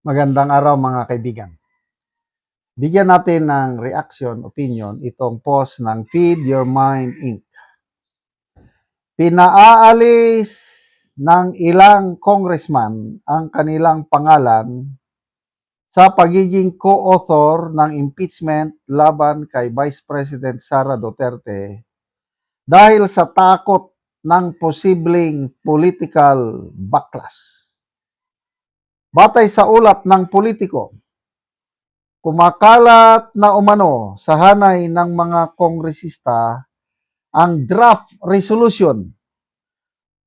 Magandang araw mga kaibigan. Bigyan natin ng reaction, opinion itong post ng Feed Your Mind Inc. Pinaalis ng ilang congressman ang kanilang pangalan sa pagiging co-author ng impeachment laban kay Vice President Sara Duterte dahil sa takot ng posibleng political backlash. Batay sa ulat ng politiko, kumakalat na umano sa hanay ng mga kongresista ang draft resolution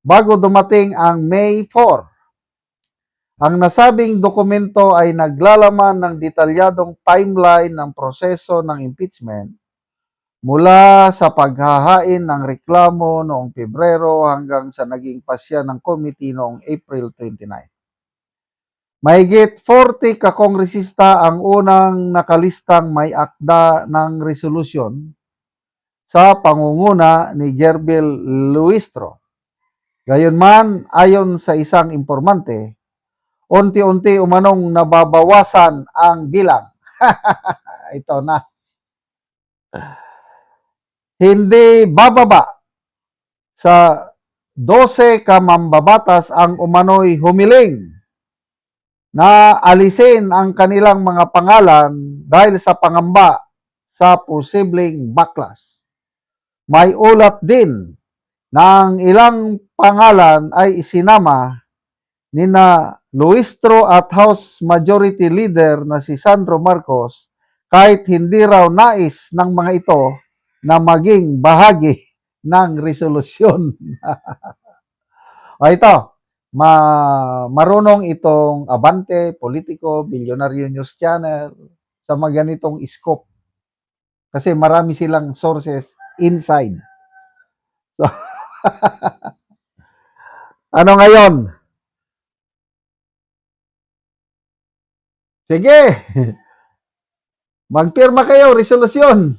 bago dumating ang May 4. Ang nasabing dokumento ay naglalaman ng detalyadong timeline ng proseso ng impeachment mula sa paghahain ng reklamo noong Pebrero hanggang sa naging pasya ng committee noong April 29. Mahigit 40 kakongresista ang unang nakalistang may akda ng resolusyon sa pangunguna ni Gerbel Luistro. Gayunman, ayon sa isang impormante, unti-unti umanong nababawasan ang bilang. Ito na. Hindi bababa sa 12 kamambabatas ang umano'y humiling na alisin ang kanilang mga pangalan dahil sa pangamba sa posibleng backlash. May ulat din na ang ilang pangalan ay isinama nina Luistro at House Majority Leader na si Sandro Marcos kahit hindi raw nais ng mga ito na maging bahagi ng resolusyon. O ito, marunong itong Abante, Politico, Bilyonaryo News Channel sa mga ganitong scope. Kasi marami silang sources inside. So, ano ngayon? Sige, magpirma kayo, resolusyon.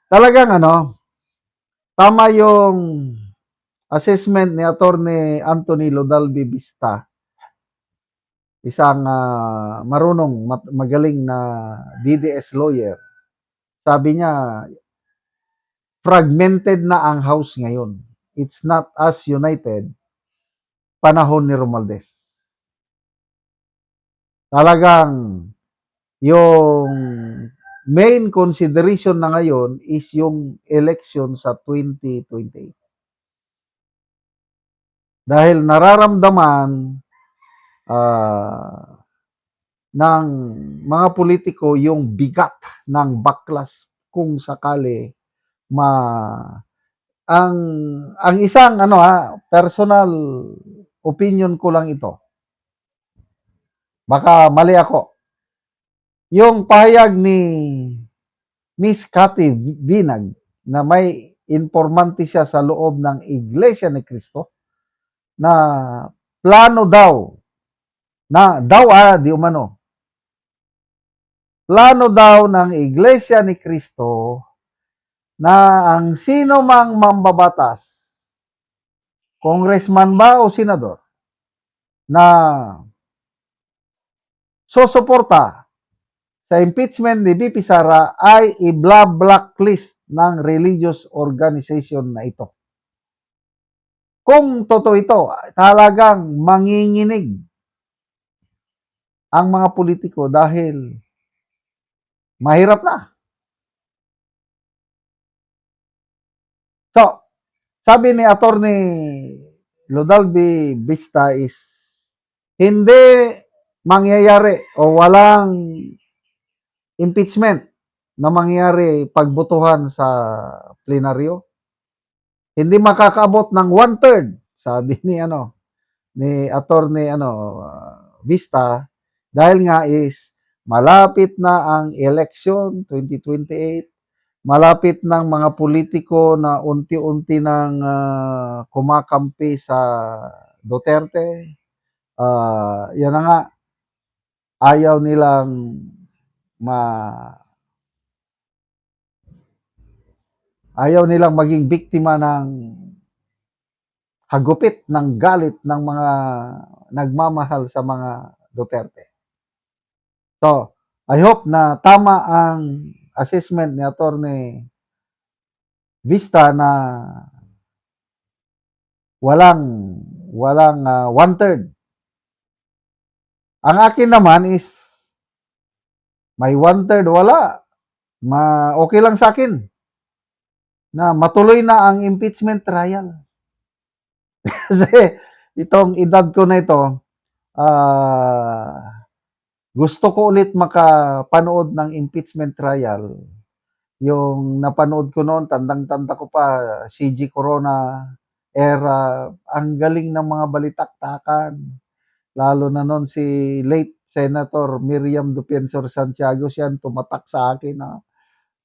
Talagang tama yung assessment ni Attorney Anthony Lodalbi Vista, isang marunong, magaling na DDS lawyer. Sabi niya, fragmented na ang House ngayon. It's not as united panahon ni Romualdez. Talagang yung main consideration na ngayon is yung election sa 2028. Dahil nararamdaman ng mga politiko yung bigat ng backlash kung sakali ang isang personal opinion ko lang ito. Baka mali ako. Yung pahayag ni Miss Cathy Binag na may informante siya sa loob ng Iglesia ni Cristo na plano daw di umano. Plano daw ng Iglesia ni Cristo na ang sino mang mambabatas, congressman ba o senador, na susuporta sa impeachment ni VP Sara ay i-blacklist ng religious organization na ito. Kung totoo ito, talagang manginginig ang mga politiko dahil mahirap na. So, sabi ni Attorney Lodalbi Vista is hindi mangyayari o walang impeachment na mangyayari pagbotohan sa plenaryo. Hindi makakaabot ng 1/3, sabi ni Attorney Vista, dahil nga is malapit na ang election 2028, malapit ng mga politiko na unti-unti nang kumakampi sa Duterte. Yan na nga, ayaw nilang maging biktima ng hagupit ng galit ng mga nagmamahal sa mga Duterte. So, I hope na tama ang assessment ni Attorney Vista na walang one-third. Ang akin naman is may one-third, wala. Okay lang sa akin na matuloy na ang impeachment trial. Kasi itong edad ko na ito, gusto ko ulit makapanood ng impeachment trial. Yung napanood ko noon, tandang-tanda ko pa, CG Corona era, ang galing ng mga balitaktakan. Lalo na noon si late Senator Miriam Defensor Santiago, siya tumatak sa akin na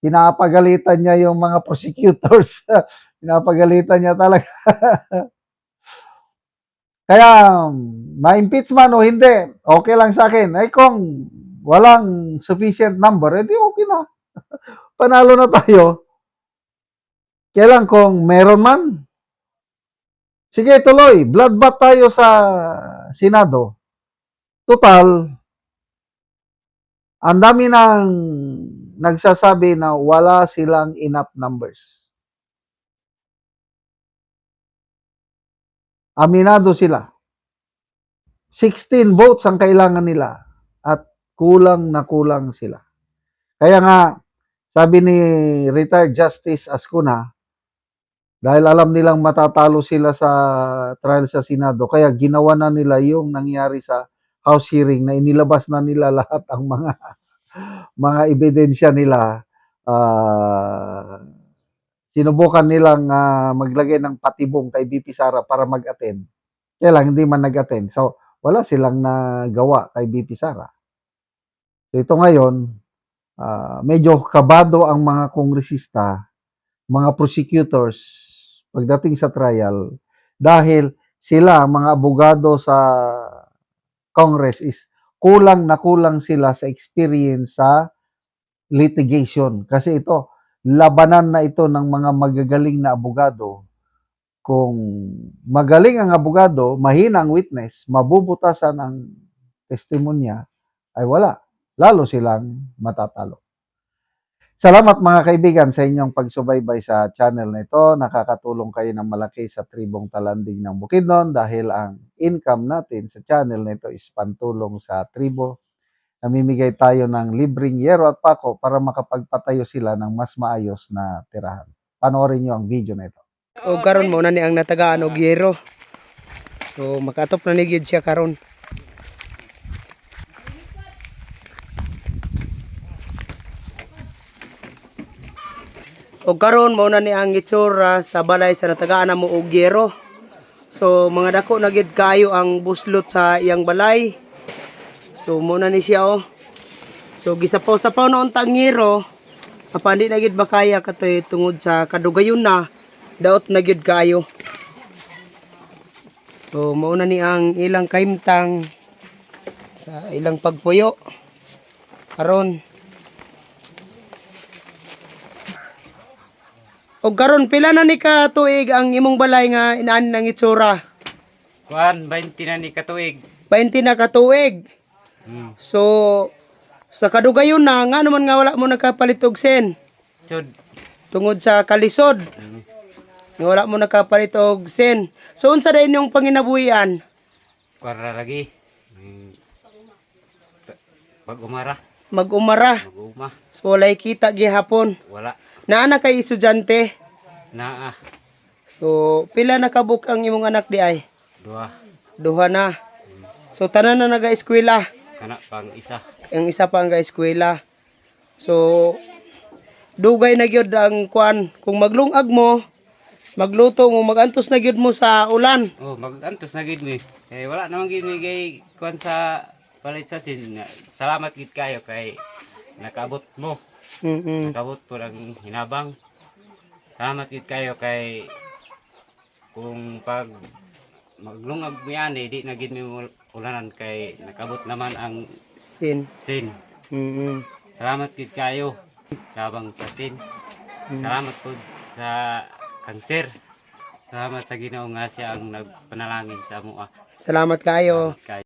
pinapagalitan niya yung mga prosecutors. Pinapagalitan niya talaga. Kaya, ma-impeach man o hindi, okay lang sa akin. Ay kung walang sufficient number, edi okay na. Panalo na tayo. Kailan kung meron man, sige tuloy, bloodbath tayo sa Senado. Total, ang dami nang nagsasabi na wala silang enough numbers. Aminado sila. 16 votes ang kailangan nila at kulang na kulang sila. Kaya nga, sabi ni retired Justice Ascuna, dahil alam nilang matatalo sila sa trial sa Senado, kaya ginawa na nila yung nangyari sa House hearing na inilabas na nila lahat ang mga ebidensya nila. Sinubukan nilang maglagay ng patibong kay BP Sara para mag-attend. Kaya lang, hindi man nag-attend. So, wala silang nagawa kay BP Sara. So, ito ngayon, medyo kabado ang mga kongresista, mga prosecutors, pagdating sa trial, dahil sila, mga abogado sa Congress, is kulang na kulang sila sa experience sa litigation. Kasi ito, labanan na ito ng mga magagaling na abogado. Kung magaling ang abogado, mahina ang witness, mabubutasan ang testimonya, ay wala. Lalo silang matatalo. Salamat mga kaibigan sa inyong pagsubaybay sa channel na ito. Nakakatulong kayo ng malaki sa tribong talanding ng Bukidnon dahil ang income natin sa channel na ito is pantulong sa tribo. Namimigay tayo ng libreng yero at pako para makapagpatayo sila ng mas maayos na tirahan. Panoorin nyo ang video na ito. O karon mo na ni ang natagaan og yero. So makatop na ni gyud siya karon. O karon mo na ni ang itsura sa balay sa natagaan mo og yero. So mga dako na gyud kayo ang buslot sa iyang balay. So mo na ni siya oh. So gisapaw-sapaw na untang yero. Apandi na gyud makaya katoy tungod sa kadugayon na daot na gyud kayo. So mao na ni ang ilang kahimtang sa ilang pagpuyo. Karon o karon pila na ni ka tuig ang imong balay nga inaan ng itsura? Kuan 20 na ni katuig. 20 na ka tuig. So sa kadugayon na nga naman nga wala mo nakapalit og sen Sud tungod sa kalisod. Nga wala mo nakapalit og sen. So unsa dayon yung panginabuhian? kuan ra lagi. Pag-umara, Mag-umara. mag-uma, So walay kita gihapon. wala Naa na kay estudyante. naa So pila na kabuk ang imong anak di ay? duha Duha na. So tanan na naga-eskwela. kana pang isa. Ang isa pa ang ga-eskwela. So dugay na gyud ang kuan kung maglungag mo, magluto mo, magantos na gyud mo sa ulan. Oh, mag-antos na gid mi. Wala namang gid mi kay kuan sa palit sa sin. Salamat gid kayo kay nakaabot mo. Nakaabot po ang hinabang. Salamat gid kayo kay kung pag maglungag mi ani di na gid mi ulanan kay nakabot naman ang Sin. sin. Salamat gid kayo tabang sa sin. Salamat po sa kanser. Salamat sa Ginoo nga siya ang nagpanalangin sa amoa. Salamat kayo. Kayo.